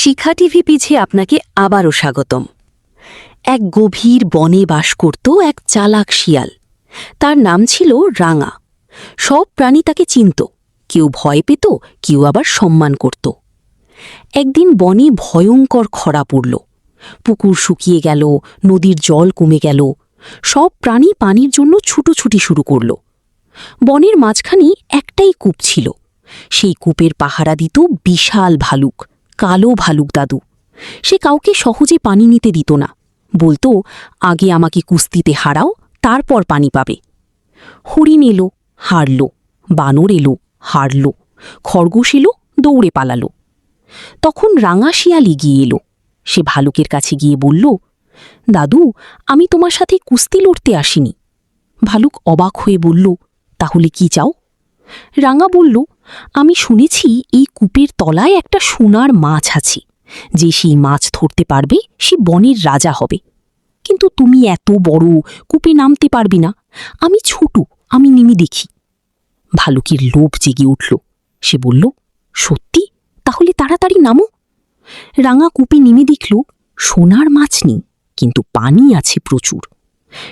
শিখা TV পিছে আপনাকে আবারও স্বাগতম। এক গভীর বনে বাস করত এক চালাক শিয়াল। তার নাম ছিল রাঙা। সব প্রাণী তাকে চিনত, কেউ ভয় পেত, কেউ আবার সম্মান করত। একদিন বনে ভয়ঙ্কর খরা পড়ল। পুকুর শুকিয়ে গেল, নদীর জল কমে গেল, সব প্রাণী পানির জন্য ছুটোছুটি শুরু করল। বনের মাঝখানে একটাই কূপ ছিল। সেই কূপের পাহারা দিত বিশাল ভালুক, কালো ভালুক দাদু। সে কাউকে সহজে পানি নিতে দিত না, বলতো, আগে আমাকে কুস্তিতে হারাও, তারপর পানি পাবে। হরিণ এলো, হারল, বানর এলো, হারল, খরগোশ এলো, দৌড়ে পালালো। তখন রাঙা শিয়াল এগিয়ে এলো। সে ভালুকের কাছে গিয়ে বলল, দাদু, আমি তোমার সাথে কুস্তি লড়তে আসিনি। ভালুক অবাক হয়ে বলল, তাহলে কি চাও? রাঙা বলল, আমি শুনেছি এই কূপের তলায় একটা সোনার মাছ আছে। যে সেই মাছ ধরতে পারবে সে বনের রাজা হবে। কিন্তু তুমি এত বড়, কূপে নামতে পারবে না। আমি ছোট, আমি নেমে দেখি। ভালুকের লোভ জেগে উঠল। সে বলল, সত্যি? তাহলে তাড়াতাড়ি নামো। রাঙা কূপে নেমে দেখল সোনার মাছ নেই, কিন্তু পানি আছে প্রচুর।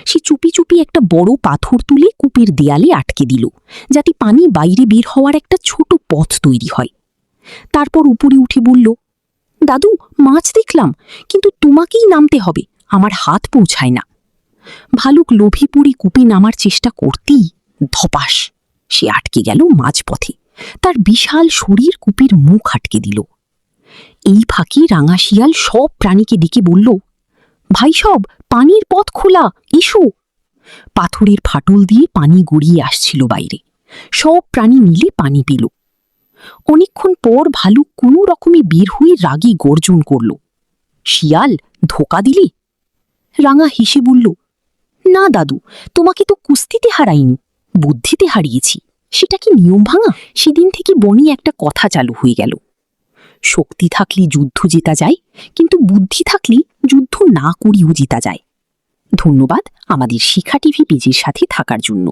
সে চুপি চুপি একটা বড় পাথর তুলে কূপের দেয়ালে আটকে দিল, যাতে পানি বাইরে বের হওয়ার একটা ছোট পথ তৈরি হয়। তারপর উপরে উঠে বলল, দাদু, মাছ দেখলাম, কিন্তু তোমাকেই নামতে হবে, আমার হাত পৌঁছায় না। ভালুক লোভে পড়ে কূপে নামার চেষ্টা করতেই ধপাস, সে আটকে গেল মাঝপথে। তার বিশাল শরীর কূপের মুখ আটকে দিল। এই ফাঁকে রাঙা শিয়াল সব প্রাণীকে ডেকে বলল, ভাই সব, পানির পথ খোলা, এসো। পাথরের ফাটল দিয়ে পানি গড়িয়ে আসছিল বাইরে। সব প্রাণী মিলে পানি পেল। অনেকক্ষণ পর ভালুক কোনো রকমে বের হয়ে রাগে গর্জন করল, শিয়াল, ধোকা দিলি? রাঙা হেসে বলল, না দাদু, তোমাকে তো কুস্তিতে হারাইনি, বুদ্ধিতে হারিয়েছি। সেটা কি নিয়ম ভাঙা? সেদিন থেকে বনে একটা কথা চালু হয়ে গেল, শক্তি থাকলে যুদ্ধ জেতা যায়, কিন্তু বুদ্ধি থাকলে যুদ্ধ না করেও জেতা যায়। ধন্যবাদ আমাদের শিখা টিভি পেজের সাথে থাকার জন্য।